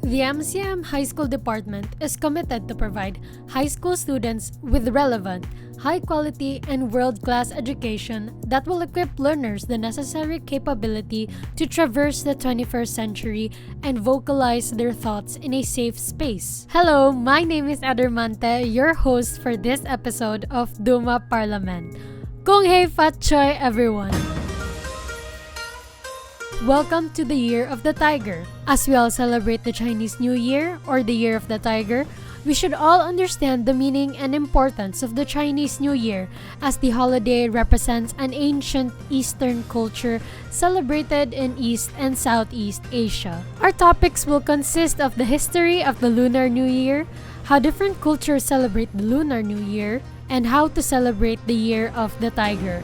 The MCM High School Department is committed to provide high school students with relevant, high-quality, and world-class education that will equip learners the necessary capability to traverse the 21st century and vocalize their thoughts in a safe space. Hello, my name is Edder Mante, your host for this episode of Duma Parlement. Hei Fat Choi, everyone! Welcome to the Year of the Tiger. As we all celebrate the Chinese New Year or the Year of the Tiger, we should all understand the meaning and importance of the Chinese New Year, as the holiday represents an ancient Eastern culture celebrated in East and Southeast Asia. Our topics will consist of the history of the Lunar New Year, how different cultures celebrate the Lunar New Year, and how to celebrate the Year of the Tiger.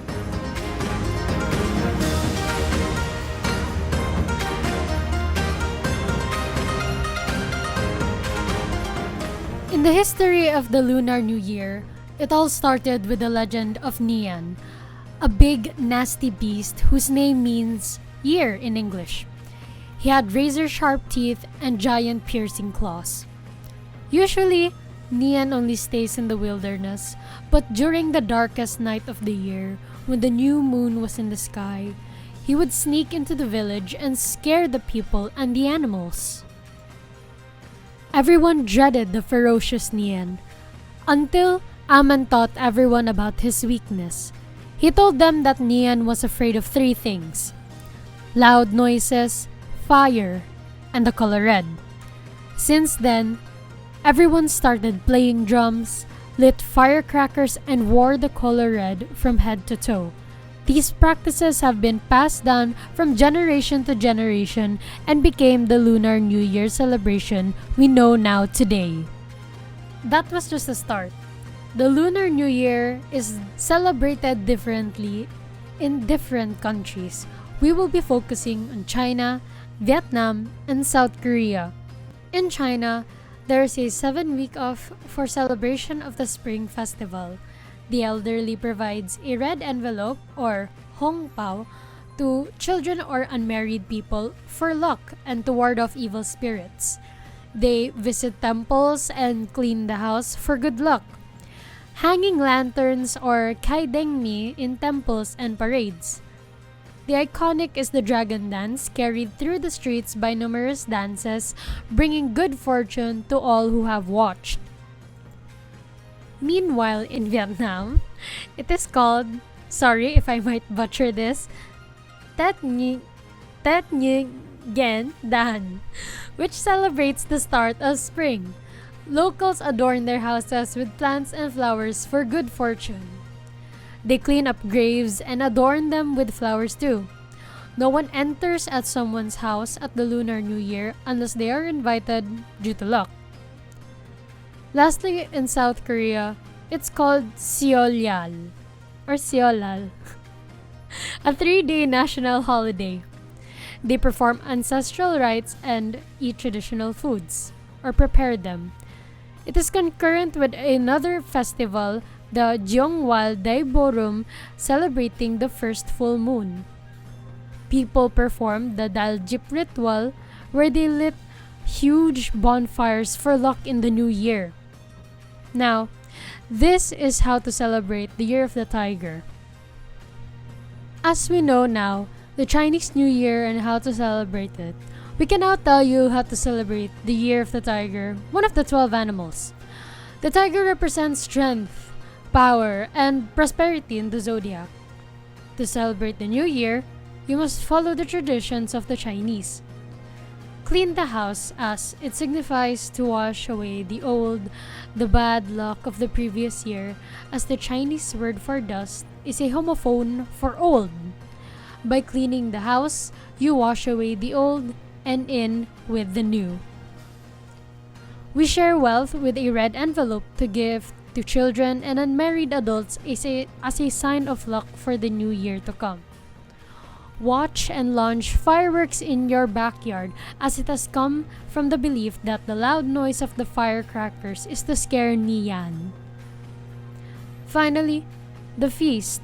In the history of the Lunar New Year, it all started with the legend of Nian, a big, nasty beast whose name means year in English. He had razor-sharp teeth and giant piercing claws. Usually, Nian only stays in the wilderness, but during the darkest night of the year, when the new moon was in the sky, he would sneak into the village and scare the people and the animals. Everyone dreaded the ferocious Nian, until Aman taught everyone about his weakness. He told them that Nian was afraid of three things: loud noises, fire, and the color red. Since then, everyone started playing drums, lit firecrackers, and wore the color red from head to toe. These practices have been passed down from generation to generation and became the Lunar New Year celebration we know now today. That was just the start. The Lunar New Year is celebrated differently in different countries. We will be focusing on China, Vietnam, and South Korea. In China, there is a 7-week off for celebration of the Spring Festival. The elderly provides a red envelope or hong pao to children or unmarried people for luck and to ward off evil spirits. They visit temples and clean the house for good luck. Hanging lanterns or kaidengmi in temples and parades. The iconic is the dragon dance, carried through the streets by numerous dances, bringing good fortune to all who have watched. Meanwhile, in Vietnam, it is called, sorry if I might butcher this, Tết Nguyên Đán, which celebrates the start of spring. Locals adorn their houses with plants and flowers for good fortune. They clean up graves and adorn them with flowers too. No one enters at someone's house at the Lunar New Year unless they are invited due to luck. Lastly, in South Korea, it's called Seollal or Seollal, a 3-day national holiday. They perform ancestral rites and eat traditional foods or prepare them. It is concurrent with another festival, the Jeongwal Daeborum, celebrating the first full moon. People perform the Daljip ritual, where they lit huge bonfires for luck in the new year. Now, this is how to celebrate the Year of the Tiger. As we know now the Chinese New Year and how to celebrate it, we can now tell you how to celebrate the Year of the Tiger, one of the 12 animals. The tiger represents strength, power, and prosperity in the zodiac. To celebrate the new year, you must follow the traditions of the Chinese. Clean the house, as it signifies to wash away the bad luck of the previous year, as the Chinese word for dust is a homophone for old. By cleaning the house, you wash away the old and in with the new. We share wealth with a red envelope to give to children and unmarried adults as a sign of luck for the new year to come. Watch and launch fireworks in your backyard, as it has come from the belief that the loud noise of the firecrackers is to scare Nian. Finally, the feast.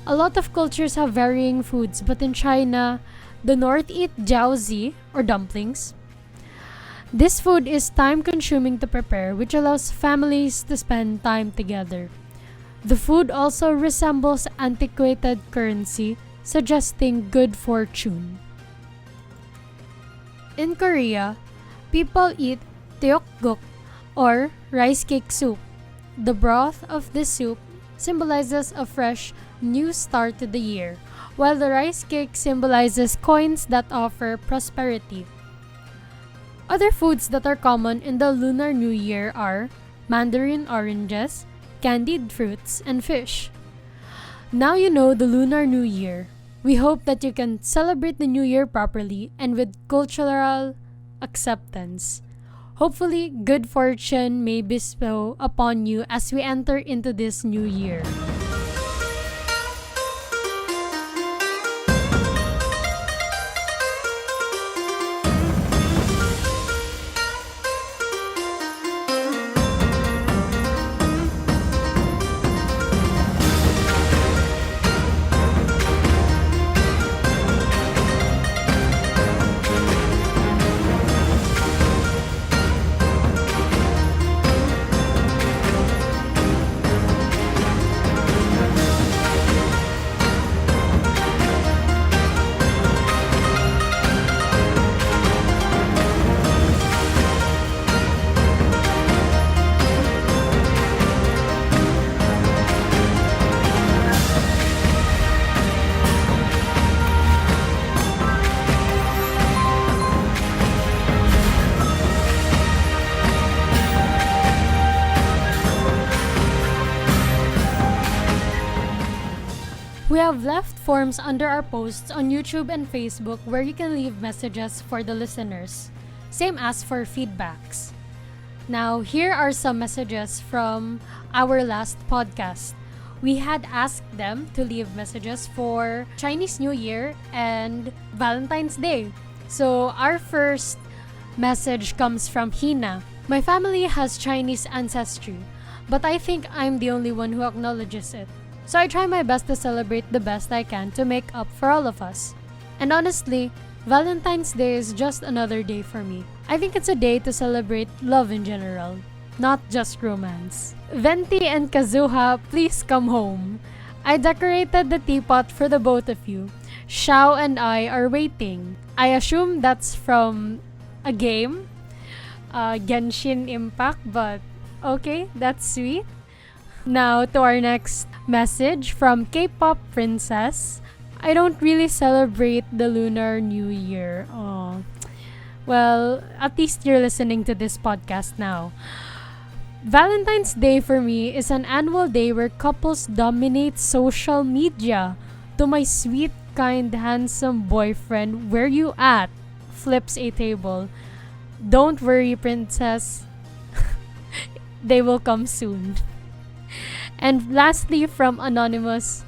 A lot of cultures have varying foods, but in China, the north eat jiaozi or dumplings. This food is time-consuming to prepare, which allows families to spend time together. The food also resembles antiquated currency, suggesting good fortune. In Korea, people eat tteokguk or rice cake soup. The broth of this soup symbolizes a fresh, new start to the year, while the rice cake symbolizes coins that offer prosperity. Other foods that are common in the Lunar New Year are mandarin oranges, candied fruits, and fish. Now you know the Lunar New Year. We hope that you can celebrate the New Year properly and with cultural acceptance. Hopefully, good fortune may bestow upon you as we enter into this new year. We have left forms under our posts on YouTube and Facebook where you can leave messages for the listeners, same as for feedbacks. Now, here are some messages from our last podcast. We had asked them to leave messages for Chinese New Year and Valentine's Day. So, our first message comes from Hina. My family has Chinese ancestry, but I think I'm the only one who acknowledges it. So I try my best to celebrate the best I can to make up for all of us. And honestly, Valentine's Day is just another day for me. I think it's a day to celebrate love in general, not just romance. Venti and Kazuha, please come home. I decorated the teapot for the both of you. Xiao and I are waiting. I assume that's from a game, Genshin Impact, but okay, that's sweet. Now to our next message from K-pop Princess. I don't really celebrate the Lunar New Year. Oh, well, at least you're listening to this podcast now. Valentine's Day for me is an annual day where couples dominate social media. To my sweet, kind, handsome boyfriend, where you at? Flips a table. Don't worry, princess. They will come soon. And lastly, from Anonymous,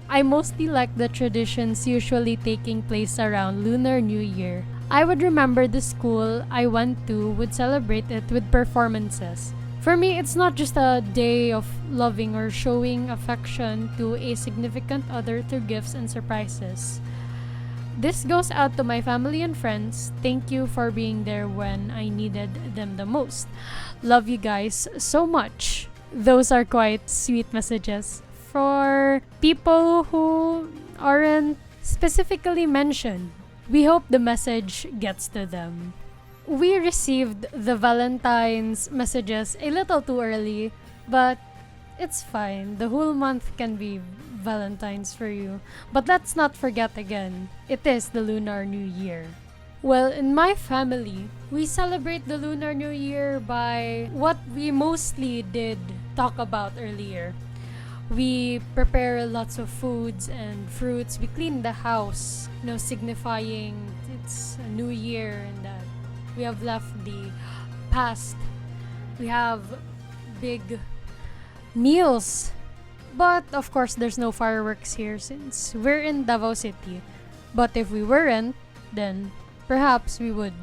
I mostly like the traditions usually taking place around Lunar New Year. I would remember the school I went to would celebrate it with performances. For me, it's not just a day of loving or showing affection to a significant other through gifts and surprises. This goes out to my family and friends. Thank you for being there when I needed them the most. Love you guys so much. Those are quite sweet messages for people who aren't specifically mentioned. We hope the message gets to them. We received the Valentine's messages a little too early, but it's fine. The whole month can be Valentine's for you. But let's not forget again, it is the Lunar New Year. Well, in my family, we celebrate the Lunar New Year by what we mostly did talk about earlier. We prepare lots of foods and fruits. We clean the house, signifying it's a new year and that we have left the past. We have big meals. But of course, there's no fireworks here since we're in Davao City. But if we weren't, then perhaps we would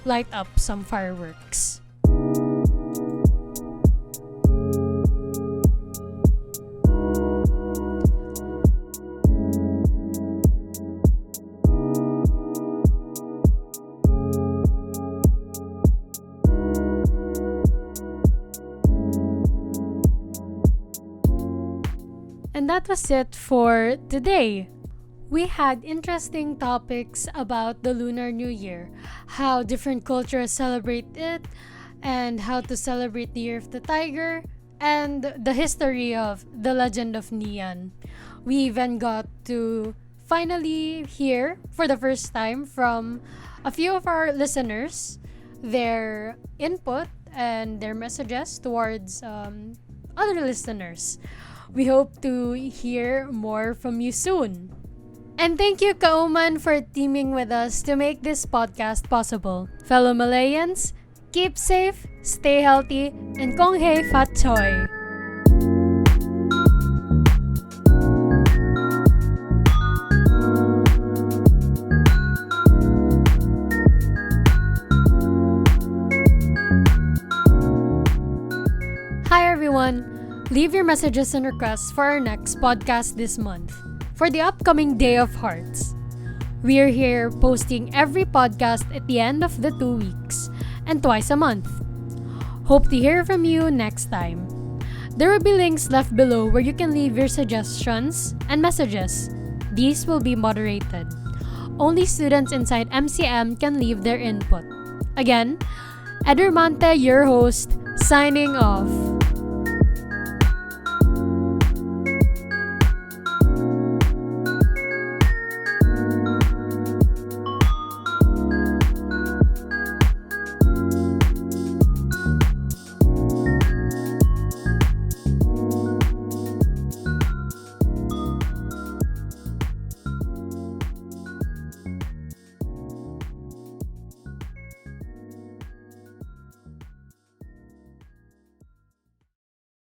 light up some fireworks. And that was it for today. We had interesting topics about the Lunar New Year, how different cultures celebrate it, and how to celebrate the Year of the Tiger, and the history of the legend of Nian. We even got to finally hear for the first time from a few of our listeners their input and their messages towards other listeners. We hope to hear more from you soon. And thank you, Kauman, for teaming with us to make this podcast possible. Fellow Malayans, keep safe, stay healthy, and kong Hei Fat Choi! Hi everyone! Leave your messages and requests for our next podcast this month, for the upcoming Day of Hearts. We are here posting every podcast at the end of the 2 weeks and twice a month. Hope to hear from you next time. There will be links left below where you can leave your suggestions and messages. These will be moderated. Only students inside MCM can leave their input. Again, Edder Mante, your host, signing off.